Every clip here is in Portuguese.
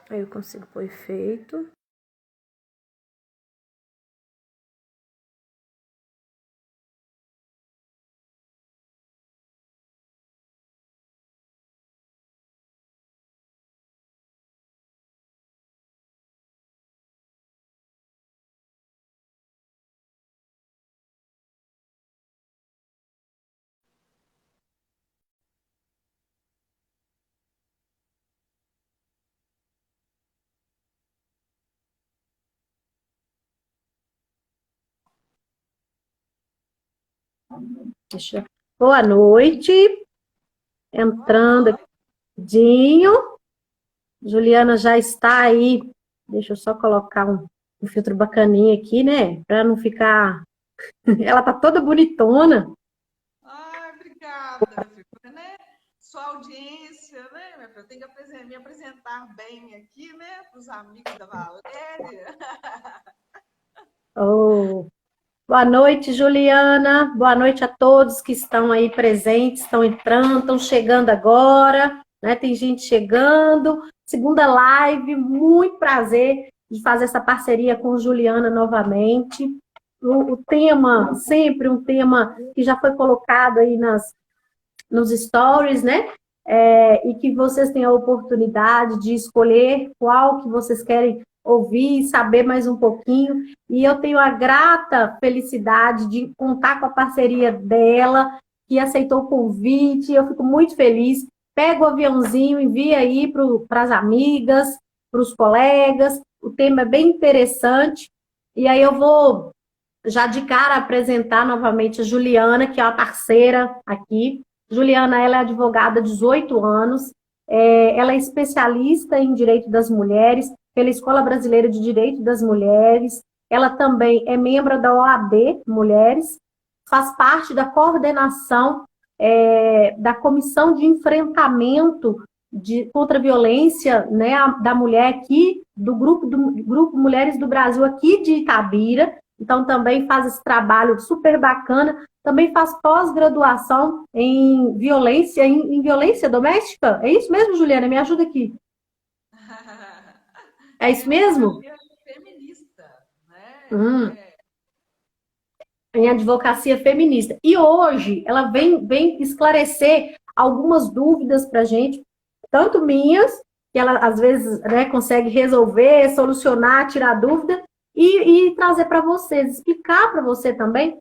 Aí eu consigo pôr efeito. Boa noite. Entrando aqui. Juliana já está aí. Deixa eu só colocar um filtro bacaninha aqui, né? Para não ficar. Ela tá toda bonitona. Ai, obrigada, minha filha, né? Sua audiência, né, minha filha? Eu tenho que me apresentar bem aqui, né, para os amigos da Valéria. Oh, boa noite, Juliana. Boa noite a todos que estão aí presentes, estão entrando, estão chegando agora, né? Tem gente chegando. Segunda live, muito prazer de fazer essa parceria com Juliana novamente. O tema, sempre um tema que já foi colocado aí nos stories, né? E que vocês tenham a oportunidade de escolher qual que vocês querem ouvir e saber mais um pouquinho. E eu tenho a grata felicidade de contar com a parceria dela, que aceitou o convite. Eu fico muito feliz. Pega o aviãozinho, envia aí para as amigas, para os colegas. O tema é bem interessante. E aí eu vou já de cara apresentar novamente a Juliana, que é uma parceira aqui. Juliana, ela é advogada há 18 anos, ela é especialista em direito das mulheres, pela Escola Brasileira de Direito das Mulheres, ela também é membro da OAB Mulheres, faz parte da coordenação da Comissão de Enfrentamento contra a Violência, né, da Mulher aqui, do Grupo Mulheres do Brasil aqui de Itabira, então também faz esse trabalho super bacana, também faz pós-graduação em violência doméstica. É isso mesmo, Juliana? Me ajuda aqui. É isso mesmo? Advocacia feminista, né? Hum, em advocacia feminista. E hoje ela vem esclarecer algumas dúvidas para a gente, tanto minhas, que ela às vezes, né, consegue resolver, solucionar, tirar dúvida, e trazer para vocês, explicar para você também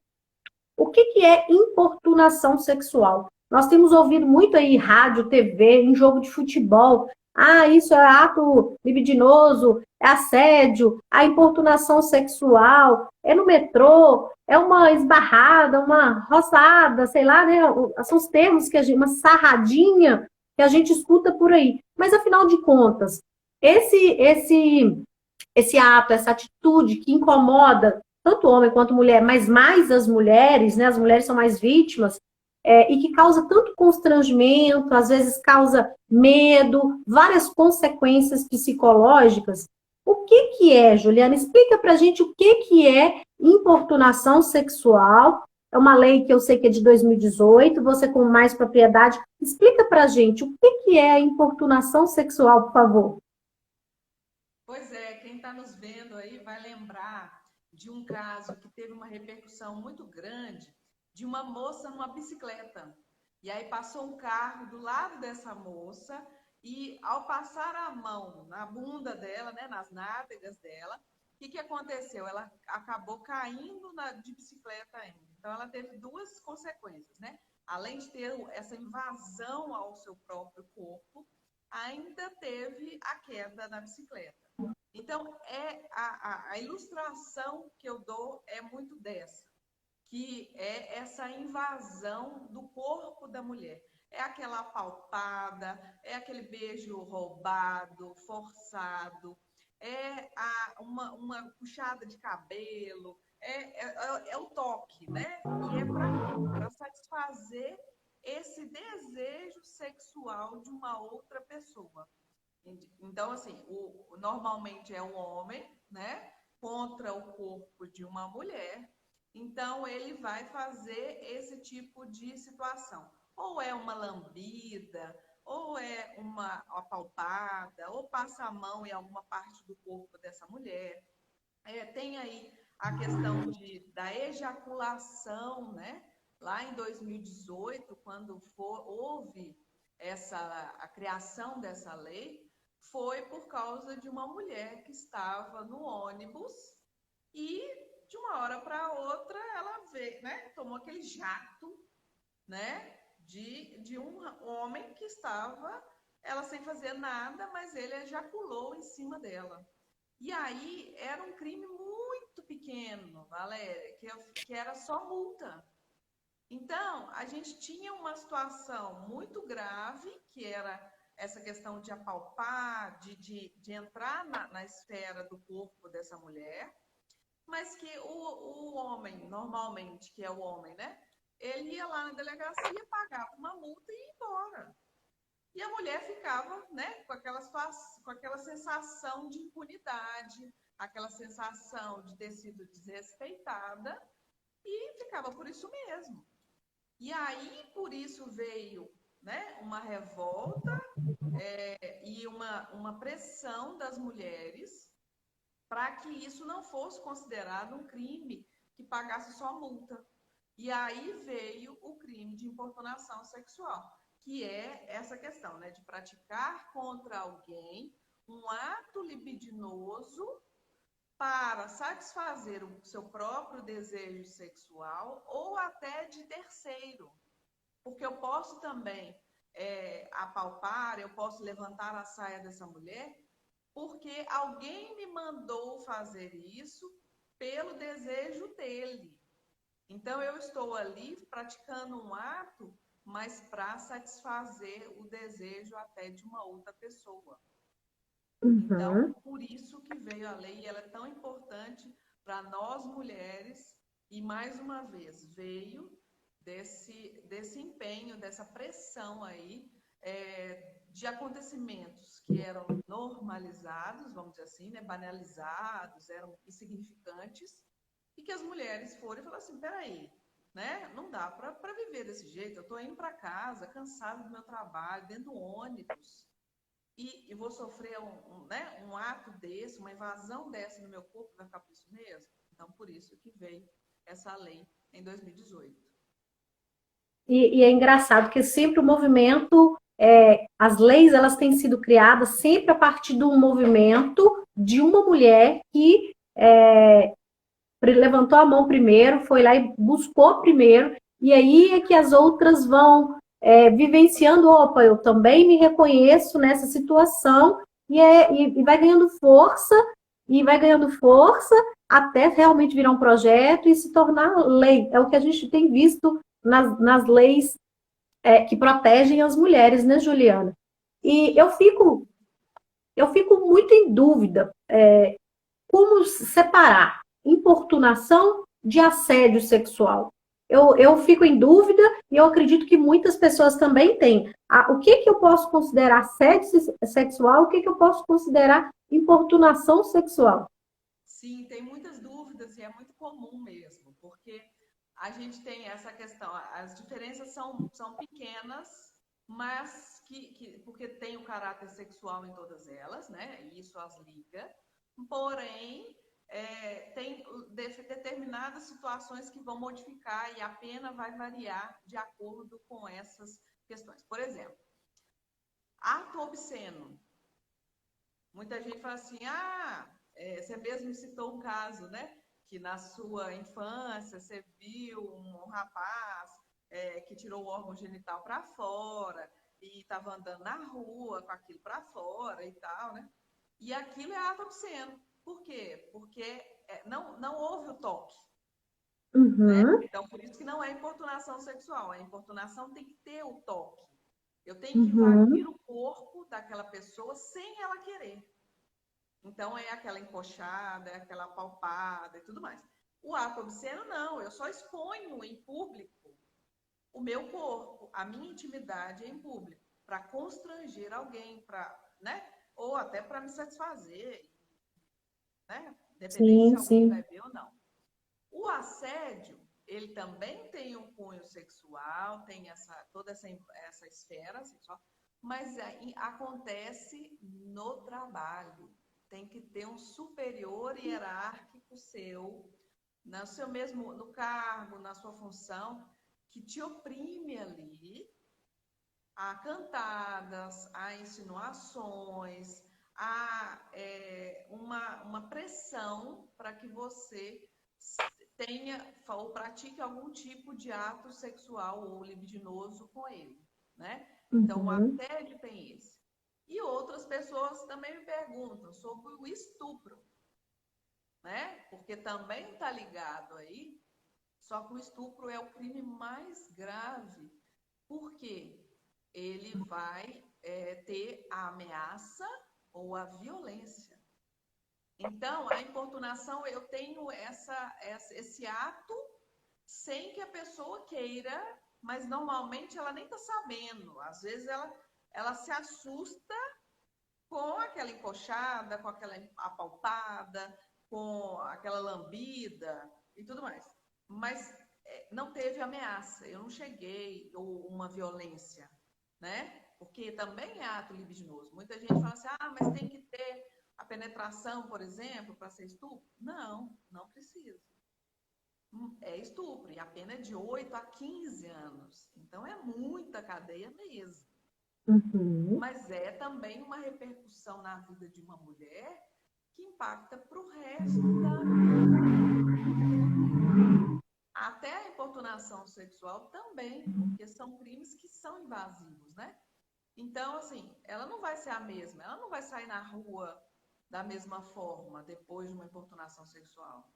o que é importunação sexual? Nós temos ouvido muito aí rádio, TV, em jogo de futebol. Ah, isso é ato libidinoso, é assédio, a importunação sexual, é no metrô, é uma esbarrada, uma roçada, sei lá, né? São os termos que uma sarradinha que a gente escuta por aí. Mas afinal de contas, esse ato, essa atitude que incomoda tanto homem quanto mulher, mas mais as mulheres, né? As mulheres são mais vítimas, e que causa tanto constrangimento, às vezes causa medo, várias consequências psicológicas. O que é, Juliana? Explica pra gente o que é importunação sexual. É uma lei que eu sei que é de 2018, você com mais propriedade. Explica pra gente o que é a importunação sexual, por favor. Pois é, quem está nos vendo aí vai lembrar de um caso que teve uma repercussão muito grande de uma moça numa bicicleta. E aí passou um carro do lado dessa moça e ao passar a mão na bunda dela, né, nas nádegas dela, o que aconteceu? Ela acabou caindo de bicicleta ainda. Então ela teve duas consequências, né? Além de ter essa invasão ao seu próprio corpo, ainda teve a queda na bicicleta. Então, a ilustração que eu dou é muito dessa, que é essa invasão do corpo da mulher. É aquela palpada, é aquele beijo roubado, forçado, uma puxada de cabelo, é o toque, né? E é para quê? Para satisfazer esse desejo sexual de uma outra pessoa. Então, assim, normalmente é um homem, né, contra o corpo de uma mulher. Então, ele vai fazer esse tipo de situação. Ou é uma lambida, ou é uma apalpada, ou passa a mão em alguma parte do corpo dessa mulher. Tem aí a questão da ejaculação, né? Lá em 2018, quando houve a criação dessa lei, foi por causa de uma mulher que estava no ônibus e de uma hora para outra ela veio, né? Tomou aquele jato, né? De um homem que estava, ela sem fazer nada, mas ele ejaculou em cima dela. E aí era um crime muito pequeno, Valéria, que era só multa. Então, a gente tinha uma situação muito grave, que era essa questão de apalpar, de entrar na esfera do corpo dessa mulher, mas que o homem, normalmente, que é o homem, né? Ele ia lá na delegacia, pagava uma multa e ia embora. E a mulher ficava, né, com aquela sensação de impunidade, aquela sensação de ter sido desrespeitada e ficava por isso mesmo. E aí, por isso veio, né, uma revolta e uma pressão das mulheres para que isso não fosse considerado um crime que pagasse só multa. E aí veio o crime de importunação sexual, que é essa questão, né, de praticar contra alguém um ato libidinoso para satisfazer o seu próprio desejo sexual ou até de terceiro. Porque eu posso também apalpar, eu posso levantar a saia dessa mulher, porque alguém me mandou fazer isso pelo desejo dele. Então, eu estou ali praticando um ato, mas para satisfazer o desejo até de uma outra pessoa. Então, Uhum. por isso que veio a lei, e ela é tão importante para nós mulheres, e mais uma vez, veio desse empenho, dessa pressão aí, de acontecimentos que eram normalizados, vamos dizer assim, né, banalizados, eram insignificantes, e que as mulheres foram e falaram assim, peraí, né, não dá para viver desse jeito, eu estou indo para casa, cansada do meu trabalho, dentro do ônibus, e vou sofrer né, um ato desse, uma invasão dessa no meu corpo, vai ficar por isso mesmo? Então, por isso que veio essa lei em 2018. E é engraçado que sempre o movimento, as leis, elas têm sido criadas sempre a partir de um movimento de uma mulher que levantou a mão primeiro, foi lá e buscou primeiro, e aí é que as outras vão vivenciando, opa, eu também me reconheço nessa situação, e vai ganhando força, até realmente virar um projeto e se tornar lei. É o que a gente tem visto nas leis que protegem as mulheres, né, Juliana? E eu fico muito em dúvida como separar importunação de assédio sexual. Eu fico em dúvida e eu acredito que muitas pessoas também têm. O que eu posso considerar assédio sexual, o que eu posso considerar importunação sexual? Sim, tem muitas dúvidas e é muito comum mesmo, porque a gente tem essa questão, as diferenças são pequenas, mas porque tem o caráter sexual em todas elas, né? E isso as liga. Porém, tem determinadas situações que vão modificar e a pena vai variar de acordo com essas questões. Por exemplo, ato obsceno. Muita gente fala assim, você mesmo citou um caso, né? Que na sua infância você viu um rapaz que tirou o órgão genital para fora e estava andando na rua com aquilo para fora e tal, né? E aquilo é ato obsceno. Por quê? Porque não houve o toque, né? Uhum, Então, por isso que não é importunação sexual. A importunação tem que ter o toque. Eu tenho que invadir uhum, o corpo daquela pessoa sem ela querer. Então, é aquela encoxada, é aquela palpada e tudo mais. O ato obsceno, não. Eu só exponho em público o meu corpo, a minha intimidade em público, para constranger alguém, né? Ou até para me satisfazer, né? Independente se sim, alguém vai sim. ver ou não. O assédio, ele também tem um cunho sexual, tem toda essa esfera sexual, mas acontece no trabalho. Tem que ter um superior hierárquico seu, no seu mesmo, no cargo, na sua função, que te oprime ali a cantadas, a insinuações, a uma pressão para que você tenha ou pratique algum tipo de ato sexual ou libidinoso com ele, né? Então, o assédio tem esse. E outras pessoas também me perguntam sobre o estupro, né? Porque também está ligado aí, só que o estupro é o crime mais grave. Por quê? Ele vai ter a ameaça ou a violência. Então, a importunação, eu tenho esse ato sem que a pessoa queira, mas normalmente ela nem está sabendo. Às vezes ela se assusta com aquela encoxada, com aquela apalpada, com aquela lambida e tudo mais. Mas não teve ameaça, eu não cheguei, ou uma violência, né? Porque também é ato libidinoso. Muita gente fala assim, mas tem que ter a penetração, por exemplo, para ser estupro? Não, não precisa. É estupro, e a pena é de 8 a 15 anos. Então é muita cadeia mesmo. Mas é também uma repercussão na vida de uma mulher que impacta para o resto da vida. Até a importunação sexual também, porque são crimes que são invasivos, né? Então, assim, ela não vai ser a mesma, ela não vai sair na rua da mesma forma depois de uma importunação sexual.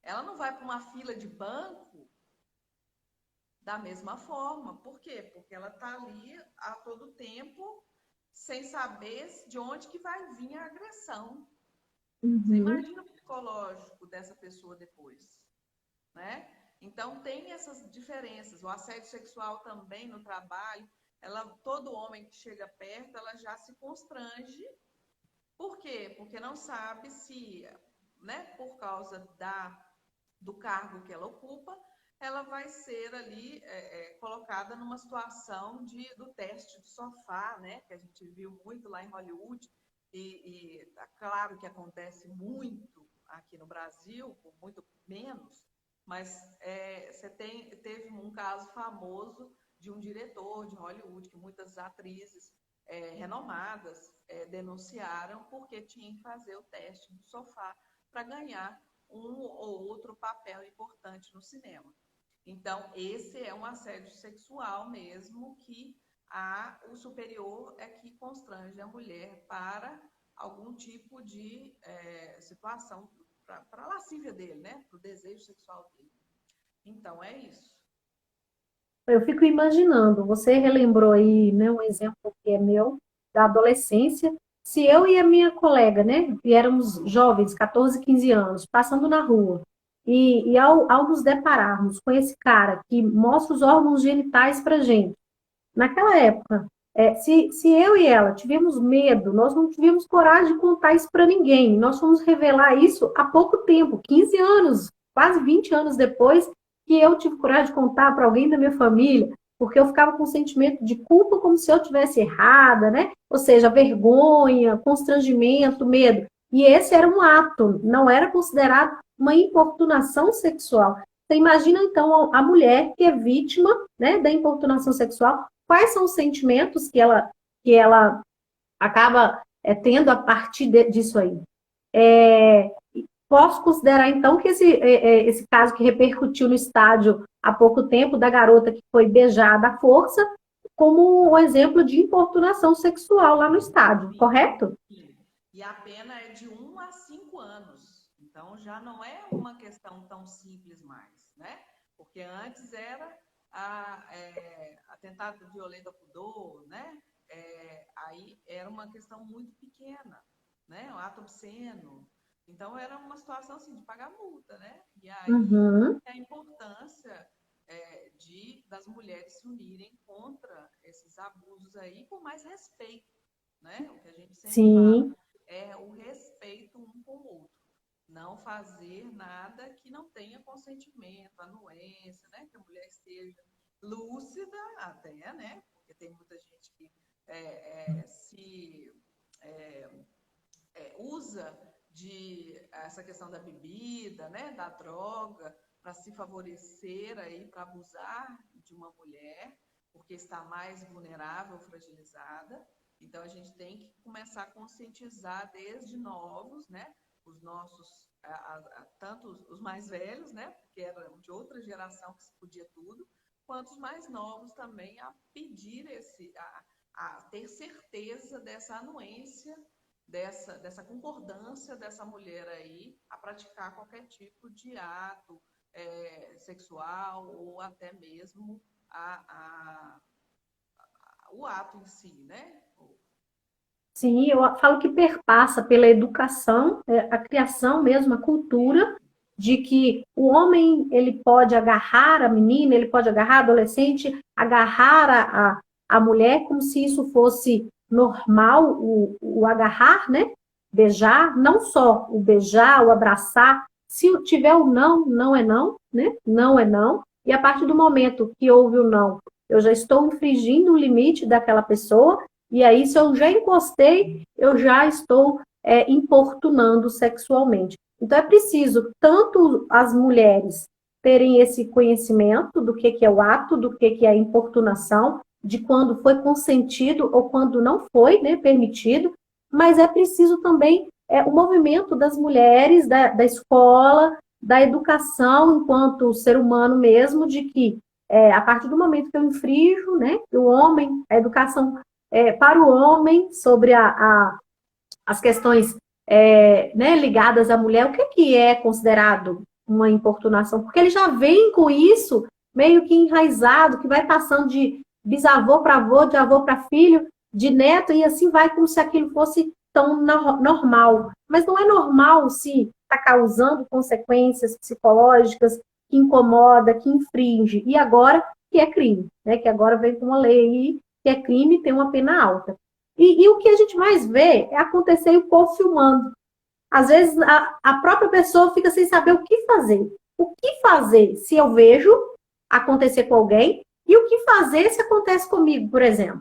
Ela não vai para uma fila de banco da mesma forma. Por quê? Porque ela está ali a todo tempo sem saber de onde que vai vir a agressão. Você imagina o psicológico dessa pessoa depois, né? Então, tem essas diferenças. O assédio sexual também no trabalho, todo homem que chega perto, ela já se constrange. Por quê? Porque não sabe se, né, por causa do cargo que ela ocupa, ela vai ser ali colocada numa situação do teste do sofá, né, que a gente viu muito lá em Hollywood, e claro que acontece muito aqui no Brasil, com muito menos, mas teve um caso famoso de um diretor de Hollywood, que muitas atrizes renomadas denunciaram porque tinham que fazer o teste do sofá para ganhar um ou outro papel importante no cinema. Então, esse é um assédio sexual mesmo, que o superior é que constrange a mulher para algum tipo de situação, para a lascívia dele, né? Para o desejo sexual dele. Então, é isso. Eu fico imaginando, você relembrou aí, né, um exemplo que é meu, da adolescência. Se eu e a minha colega, né, e éramos jovens, 14, 15 anos, passando na rua, e ao nos depararmos com esse cara que mostra os órgãos genitais pra gente, naquela época, se eu e ela tivemos medo, nós não tivemos coragem de contar isso para ninguém. Nós fomos revelar isso há pouco tempo, 15 anos, quase 20 anos depois, que eu tive coragem de contar para alguém da minha família, porque eu ficava com um sentimento de culpa como se eu tivesse errada, né? Ou seja, vergonha, constrangimento, medo. E esse era um ato, não era considerado uma importunação sexual. Você imagina, então, a mulher que é vítima, né, da importunação sexual, quais são os sentimentos que ela acaba tendo a partir disso aí. Posso considerar, então, que esse caso que repercutiu no estádio há pouco tempo, da garota que foi beijada à força, como um exemplo de importunação sexual lá no estádio, correto? Sim. E a pena é de 1 a 5 anos. Então, já não é uma questão tão simples mais, né? Porque antes era atentado violento ao pudor, né? Aí era uma questão muito pequena, né? Um ato obsceno. Então, era uma situação assim de pagar multa, né? E aí a importância das mulheres se unirem contra esses abusos aí por mais respeito, né? O que a gente sempre fala Sim. é o respeito um com o outro. Não fazer nada que não tenha consentimento, anuência, né? Que a mulher esteja lúcida até, né? Porque tem muita gente que se usa de essa questão da bebida, né, da droga, para se favorecer aí, para abusar de uma mulher, porque está mais vulnerável, fragilizada. Então a gente tem que começar a conscientizar desde novos, né, os nossos, tanto os mais velhos, né, porque eram de outra geração que se podia tudo, quanto os mais novos também a pedir a ter certeza dessa anuência, dessa concordância dessa mulher aí a praticar qualquer tipo de ato sexual ou até mesmo o ato em si, né? Sim, eu falo que perpassa pela educação, a criação mesmo, a cultura de que o homem ele pode agarrar a menina, ele pode agarrar a adolescente, agarrar a mulher como se isso fosse normal, o agarrar, né? Beijar, não só o beijar, o abraçar, se tiver o não, não é não, né? Não é não. E a partir do momento que houve o não, eu já estou infringindo o limite daquela pessoa, e aí, se eu já encostei, eu já estou importunando sexualmente. Então, é preciso tanto as mulheres terem esse conhecimento do que é o ato, do que é a importunação, de quando foi consentido ou quando não foi, né, permitido, mas é preciso também o movimento das mulheres, da escola, da educação enquanto ser humano mesmo, de que a partir do momento que eu infrinjo, né, o homem, a educação para o homem sobre as questões né, ligadas à mulher, o que é considerado uma importunação? Porque ele já vem com isso meio que enraizado, que vai passando de bisavô para avô, de avô para filho, de neto, e assim vai como se aquilo fosse tão normal. Mas não é normal se está causando consequências psicológicas, que incomoda, que infringe. E agora que é crime, né? Que agora vem com uma lei que é crime e tem uma pena alta. E o que a gente mais vê é acontecer e o povo filmando. Às vezes a própria pessoa fica sem saber o que fazer. O que fazer se eu vejo acontecer com alguém e o que fazer se acontece comigo, por exemplo.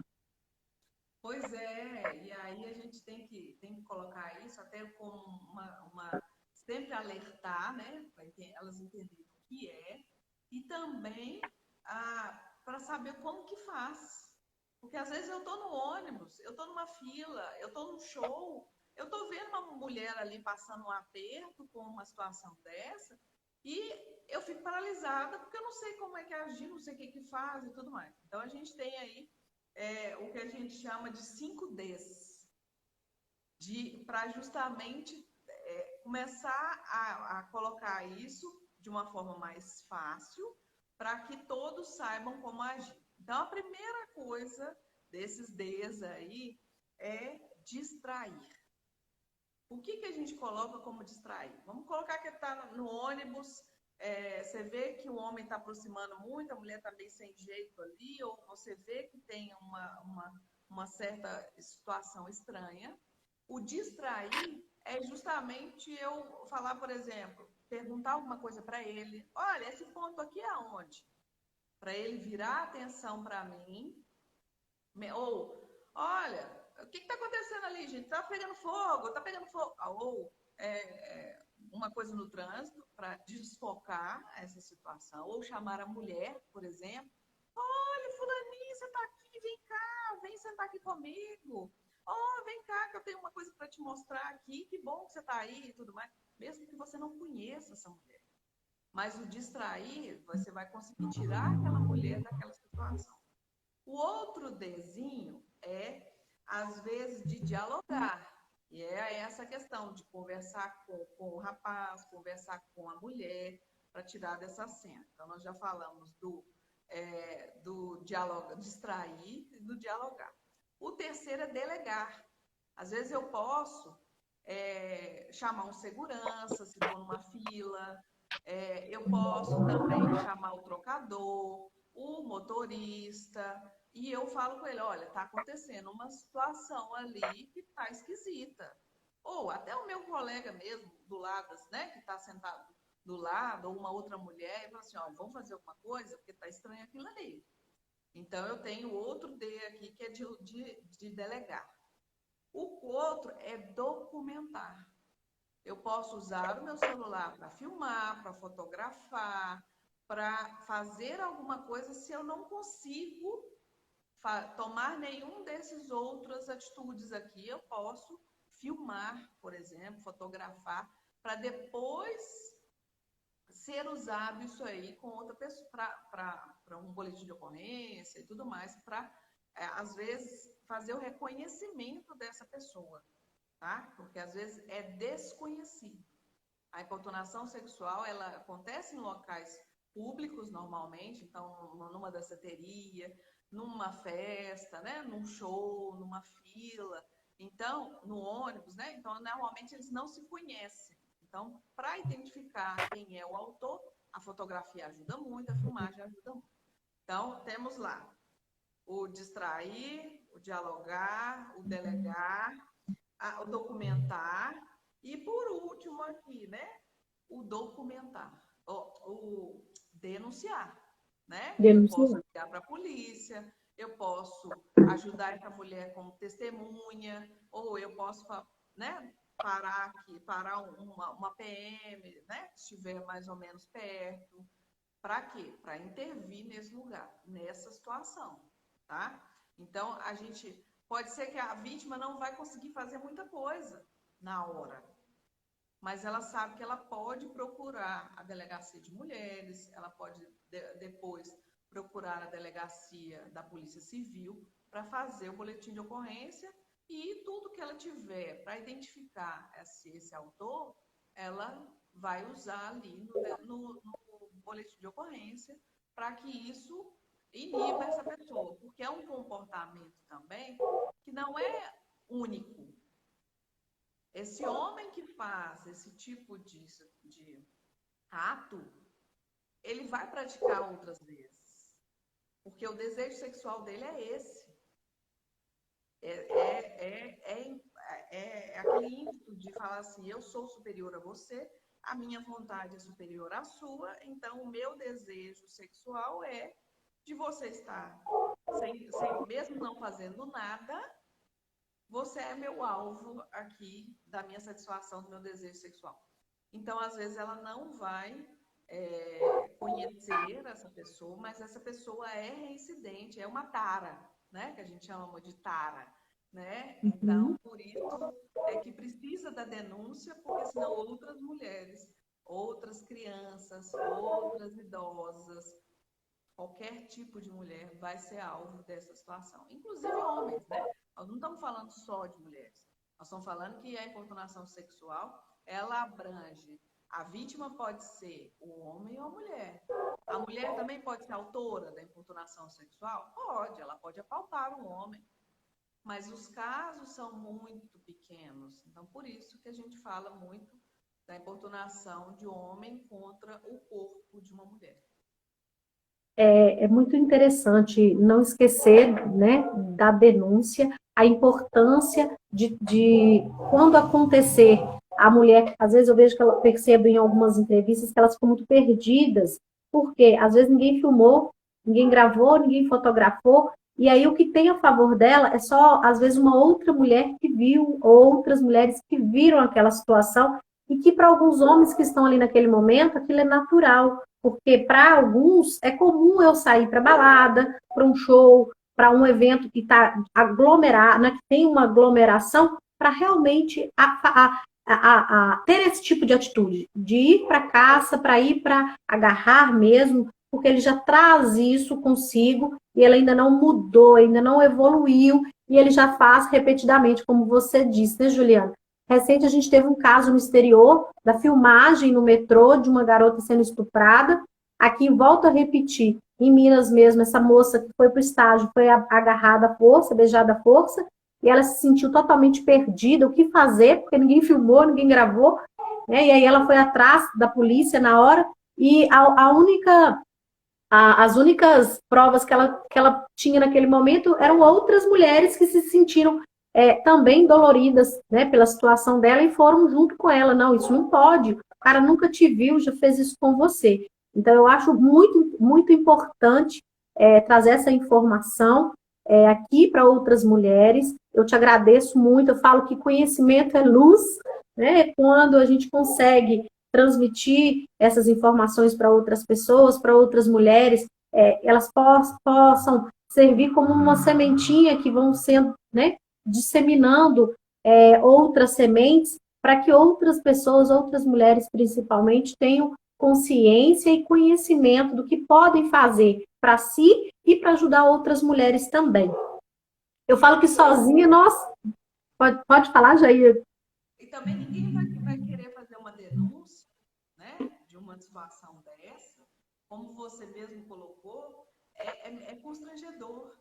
Pois é, e aí a gente tem que colocar isso até como sempre alertar, né, para elas entenderem o que é, e também para saber como que faz. Porque às vezes eu estou no ônibus, eu estou numa fila, eu estou num show, eu estou vendo uma mulher ali passando um aperto com uma situação dessa, e eu fico paralisada porque eu não sei como é que agir, não sei o que que faz e tudo mais. Então a gente tem aí o que a gente chama de 5Ds, para justamente começar a colocar isso de uma forma mais fácil, para que todos saibam como agir. Então, a primeira coisa desses Ds aí é distrair. O que a gente coloca como distrair? Vamos colocar que está no ônibus, você vê que o homem está aproximando muito, a mulher está meio sem jeito ali, ou você vê que tem uma certa situação estranha. O distrair é justamente eu falar, por exemplo, perguntar alguma coisa para ele. Olha, esse ponto aqui é aonde? Para ele virar a atenção para mim. Ou, olha, o que está acontecendo ali, gente? Está pegando fogo, está pegando fogo. Ou uma coisa no trânsito para desfocar essa situação. Ou chamar a mulher, por exemplo. Olha, fulaninha, você está aqui, vem cá, vem sentar aqui comigo. Oh, vem cá que eu tenho uma coisa para te mostrar aqui, que bom que você está aí e tudo mais. Mesmo que você não conheça essa mulher. Mas o distrair, você vai conseguir tirar aquela mulher daquela situação. O outro Dzinho é, às vezes, de dialogar. E é essa questão de conversar com o rapaz, conversar com a mulher, para tirar dessa cena. Então, nós já falamos do distrair e do dialogar. O terceiro é delegar. Às vezes eu posso chamar um segurança, se estou numa fila, eu posso também chamar o trocador, o motorista, e eu falo com ele, olha, está acontecendo uma situação ali que está esquisita. Ou até o meu colega mesmo, do lado, né, que está sentado do lado, ou uma outra mulher, e fala assim, ó, vamos fazer alguma coisa, porque está estranho aquilo ali. Então, eu tenho outro D aqui que é de delegar. O outro é documentar. Eu posso usar o meu celular para filmar, para fotografar, para fazer alguma coisa se eu não consigo tomar nenhum desses outras atitudes aqui. Eu posso filmar, por exemplo, fotografar, para depois ser usado isso aí com outra pessoa, para um boletim de ocorrência e tudo mais, para, às vezes, fazer o reconhecimento dessa pessoa, tá? Porque, às vezes, é desconhecido. A importunação sexual, ela acontece em locais públicos, normalmente, então, numa danceteria, numa festa, né? Num show, numa fila, então, no ônibus, né? Então, normalmente, eles não se conhecem. Então, para identificar quem é o autor, a fotografia ajuda muito, a filmagem ajuda muito. Então, temos lá o distrair, o dialogar, o delegar, o documentar e, por último aqui, né, o documentar, o denunciar, né? Denunciar. Eu posso ligar para a polícia, eu posso ajudar essa mulher como testemunha, ou eu posso, né, parar uma PM, né, se estiver mais ou menos perto. Para quê? Para intervir nesse lugar, nessa situação, tá? Então, a gente pode ser que a vítima não vai conseguir fazer muita coisa na hora, mas ela sabe que ela pode procurar a delegacia de mulheres, ela pode depois procurar a delegacia da Polícia Civil para fazer o boletim de ocorrência e tudo que ela tiver para identificar esse autor, ela vai usar ali no boletim de ocorrência para que isso iniba essa pessoa, porque é um comportamento também que não é único. Esse homem que faz esse tipo de ato, ele vai praticar outras vezes, porque o desejo sexual dele é esse. É aquele ímpeto de falar assim, eu sou superior a você, a minha vontade é superior à sua, então o meu desejo sexual é de você estar, mesmo não fazendo nada, você é meu alvo aqui da minha satisfação do meu desejo sexual. Então, às vezes, ela não vai conhecer essa pessoa, mas essa pessoa é reincidente, é uma tara, né? Que a gente chama de tara, né? Então, por isso é que precisa da denúncia, porque senão outras mulheres, outras crianças, outras idosas, qualquer tipo de mulher vai ser alvo dessa situação. Inclusive homens, né? Nós não estamos falando só de mulheres. Nós estamos falando que a importunação sexual, ela abrange. A vítima pode ser o homem ou a mulher. A mulher também pode ser autora da importunação sexual? Pode, ela pode apalpar o homem. Mas os casos são muito pequenos. Então, por isso que a gente fala muito da importunação de homem contra o corpo de uma mulher. É muito interessante não esquecer, né, da denúncia, a importância de quando acontecer, a mulher, às vezes eu vejo que ela percebe em algumas entrevistas que elas ficam muito perdidas, porque às vezes ninguém filmou, ninguém gravou, ninguém fotografou, e aí o que tem a favor dela é só, às vezes, uma outra mulher que viu, outras mulheres que viram aquela situação, e que para alguns homens que estão ali naquele momento, aquilo é natural. Porque para alguns é comum eu sair para balada, para um show, para um evento que está aglomerado, né, que tem uma aglomeração, para realmente ter esse tipo de atitude, de ir para caça, para ir para agarrar mesmo, porque ele já traz isso consigo e ele ainda não mudou, ainda não evoluiu e ele já faz repetidamente, como você disse, né, Juliana? Recente a gente teve um caso no exterior da filmagem no metrô de uma garota sendo estuprada. Aqui, volto a repetir, em Minas mesmo, essa moça que foi para o estágio foi agarrada à força, beijada à força, e ela se sentiu totalmente perdida, o que fazer, porque ninguém filmou, ninguém gravou, né? E aí ela foi atrás da polícia na hora, e as únicas provas que ela tinha naquele momento eram outras mulheres que se sentiram também doloridas, né, pela situação dela e foram junto com ela. Não, isso não pode. O cara nunca te viu, já fez isso com você. Então, eu acho muito, muito importante trazer essa informação aqui para outras mulheres. Eu te agradeço muito, eu falo que conhecimento é luz, né? Quando a gente consegue transmitir essas informações para outras pessoas, para outras mulheres, elas possam servir como uma sementinha que vão sendo, né, disseminando outras sementes para que outras pessoas, outras mulheres principalmente, tenham consciência e conhecimento do que podem fazer para si e para ajudar outras mulheres também. Eu falo que sozinha, nossa, pode falar, Jair? E também ninguém vai querer fazer uma denúncia, né, de uma situação dessa, como você mesmo colocou, é constrangedor.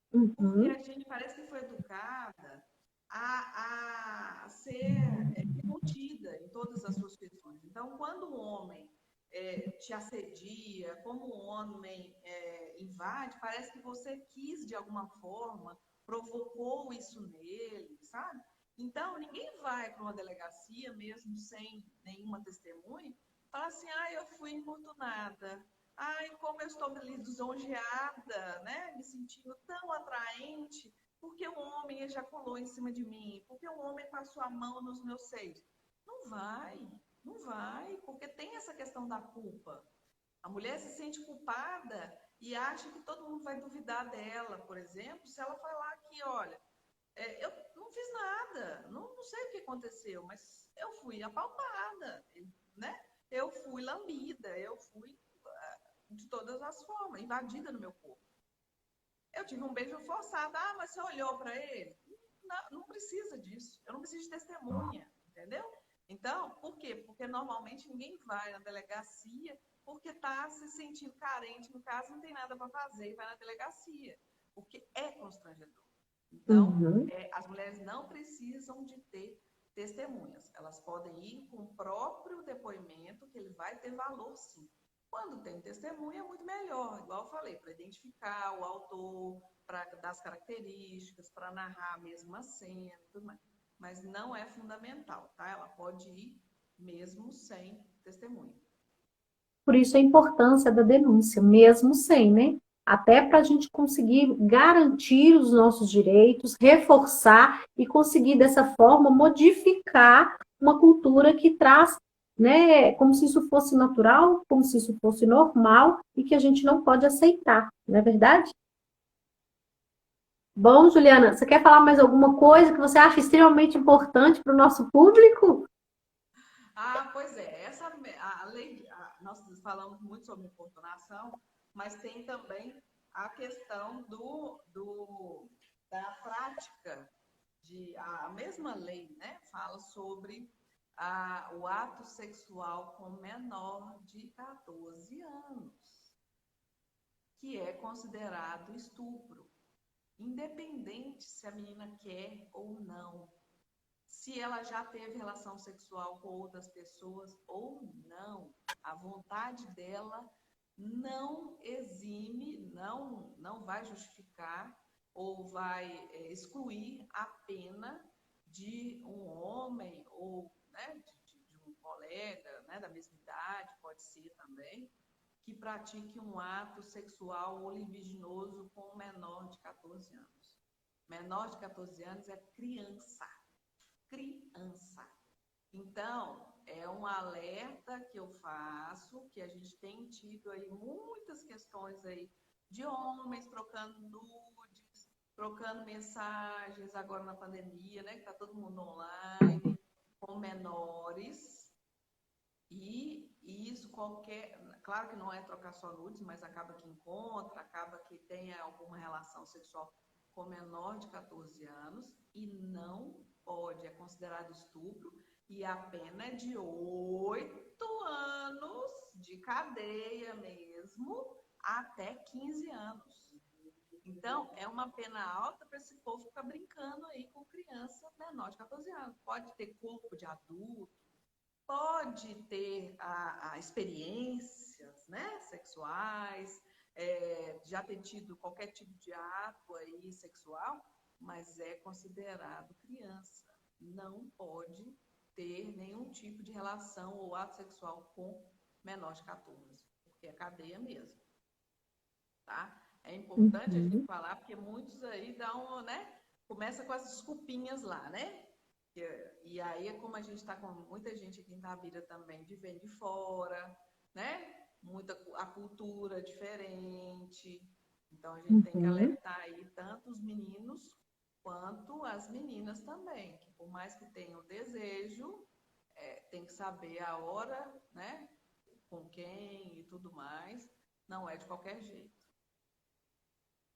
Porque Uhum. a gente parece que foi educada a ser contida em todas as suas questões. Então, quando o homem te assedia, como o homem invade, parece que você quis, de alguma forma, provocou isso nele, sabe? Então, ninguém vai para uma delegacia, mesmo sem nenhuma testemunha, falar assim, eu fui importunada, ai, como eu estou lisonjeada, né? Me sentindo tão atraente, porque o homem ejaculou em cima de mim, porque o homem passou a mão nos meus seios. Não vai, não vai, porque tem essa questão da culpa. A mulher se sente culpada e acha que todo mundo vai duvidar dela, por exemplo, se ela falar que, olha, eu não fiz nada, não sei o que aconteceu, mas eu fui apalpada, né? Eu fui lambida, eu fui de todas as formas, invadida no meu corpo. Eu tive um beijo forçado. Mas você olhou para ele? Não precisa disso. Eu não preciso de testemunha, entendeu? Então, por quê? Porque normalmente ninguém vai na delegacia porque está se sentindo carente, no caso, não tem nada para fazer e vai na delegacia, porque é constrangedor. Então, Uhum. as mulheres não precisam de ter testemunhas. Elas podem ir com o próprio depoimento, que ele vai ter valor, sim. Quando tem testemunha, é muito melhor, igual eu falei, para identificar o autor, para dar as características, para narrar a mesma cena, tudo mais. Mas não é fundamental, tá? Ela pode ir mesmo sem testemunha. Por isso a importância da denúncia, mesmo sem, né? Até para a gente conseguir garantir os nossos direitos, reforçar e conseguir dessa forma modificar uma cultura que traz, né, como se isso fosse natural, como se isso fosse normal e que a gente não pode aceitar, não é verdade? Bom, Juliana, você quer falar mais alguma coisa que você acha extremamente importante para o nosso público? Pois é, a lei, nós falamos muito sobre importunação, mas tem também a questão da prática a mesma lei, né, fala sobre o ato sexual com menor de 14 anos, que é considerado estupro, independente se a menina quer ou não, se ela já teve relação sexual com outras pessoas ou não. A vontade dela não exime, não vai justificar ou vai excluir a pena de um homem ou, né, de um colega, né, da mesma idade, pode ser também, que pratique um ato sexual ou libidinoso com um menor de 14 anos. Menor de 14 anos é criança. Criança. Então, é um alerta que eu faço, que a gente tem tido aí muitas questões aí de homens trocando nudes, trocando mensagens agora na pandemia, né, que tá todo mundo online, com menores, e isso claro que não é trocar só nudes, mas acaba que encontra, acaba que tem alguma relação sexual com menor de 14 anos e não pode, é considerado estupro e a pena é de 8 anos de cadeia mesmo até 15 anos. Então, é uma pena alta para esse povo ficar brincando aí com criança menor de 14 anos. Pode ter corpo de adulto, pode ter experiências, né, sexuais, já ter tido qualquer tipo de ato aí sexual, mas é considerado criança. Não pode ter nenhum tipo de relação ou ato sexual com menor de 14, porque é cadeia mesmo, tá? É importante a gente Uhum. falar, porque muitos aí dão, né? Começa com as desculpinhas lá, né? E aí, como a gente está com muita gente aqui em Tabira também de vem de fora, né? Muita a cultura diferente. Então a gente tem que Uhum. alertar aí tanto os meninos quanto as meninas também, que por mais que tenham desejo, tem que saber a hora, né? Com quem e tudo mais. Não é de qualquer jeito.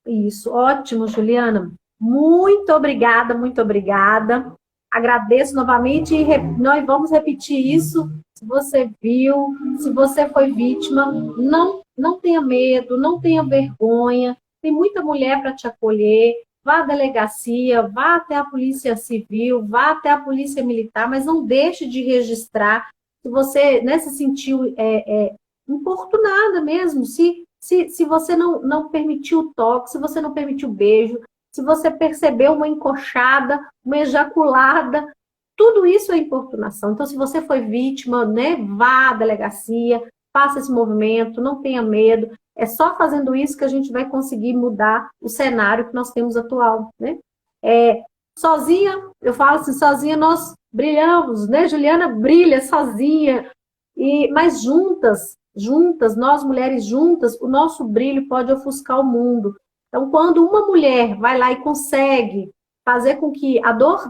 Isso, ótimo, Juliana. Muito obrigada, muito obrigada. Agradeço novamente e nós vamos repetir isso. Se você viu, se você foi vítima, não tenha medo, não tenha vergonha. Tem muita mulher para te acolher. Vá à delegacia, vá até a Polícia Civil, vá até a Polícia Militar, mas não deixe de registrar. Se você, né, se sentiu importunada mesmo, se você não permitiu o toque, se você não permitiu o beijo, se você percebeu uma encoxada, uma ejaculada, tudo isso é importunação. Então, se você foi vítima, né, vá à delegacia, faça esse movimento, não tenha medo. É só fazendo isso que a gente vai conseguir mudar o cenário que nós temos atual, né? Sozinha, eu falo assim, sozinha nós brilhamos, né? Juliana brilha sozinha, mas juntas, nós mulheres juntas, o nosso brilho pode ofuscar o mundo. Então, quando uma mulher vai lá e consegue fazer com que a dor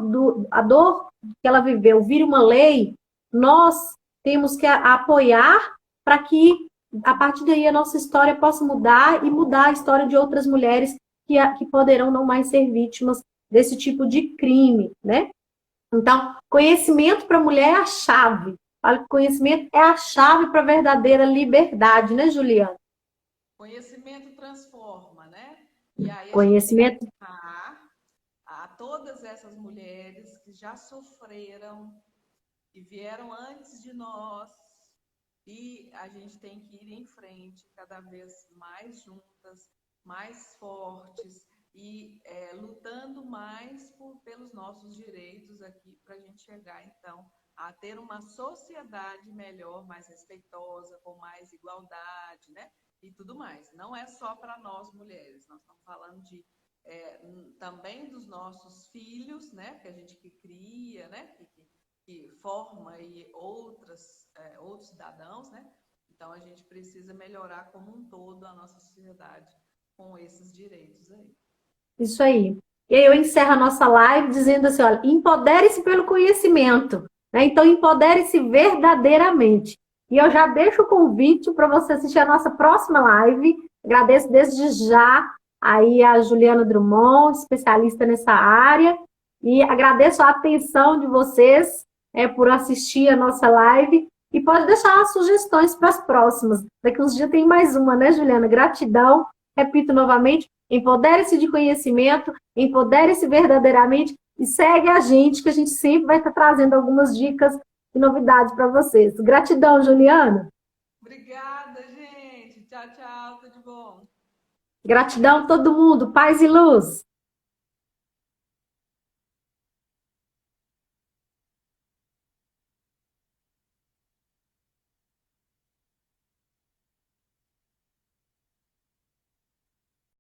que ela viveu vire uma lei, nós temos que apoiar para que a partir daí a nossa história possa mudar e mudar a história de outras mulheres que poderão não mais ser vítimas desse tipo de crime, né? Então, conhecimento para a mulher é a chave. Falo que conhecimento é a chave para a verdadeira liberdade, né, Juliana? Conhecimento transforma, né? E aí a gente tem que Conhecimento. honrar a todas essas mulheres que já sofreram e vieram antes de nós. E a gente tem que ir em frente cada vez mais juntas, mais fortes e lutando mais pelos nossos direitos aqui para a gente chegar, então, a ter uma sociedade melhor, mais respeitosa, com mais igualdade, né? E tudo mais. Não é só para nós mulheres, nós estamos falando de também dos nossos filhos, né? Que a gente que cria, né? Que forma aí outros cidadãos, né? Então a gente precisa melhorar como um todo a nossa sociedade com esses direitos aí. Isso aí. E aí eu encerro a nossa live dizendo assim, olha, empodere-se pelo conhecimento, né? Então empodere-se verdadeiramente. E eu já deixo o convite para você assistir a nossa próxima live. Agradeço desde já aí a Juliana Drummond, especialista nessa área, e agradeço a atenção de vocês por assistir a nossa live. E pode deixar as sugestões para as próximas. Daqui uns dias tem mais uma, né, Juliana? Gratidão. Repito novamente, empodere-se de conhecimento, empodere-se verdadeiramente e segue a gente, que a gente sempre vai estar trazendo algumas dicas e novidades para vocês. Gratidão, Juliana. Obrigada, gente. Tchau, tchau. Tudo de bom. Gratidão a todo mundo. Paz e luz.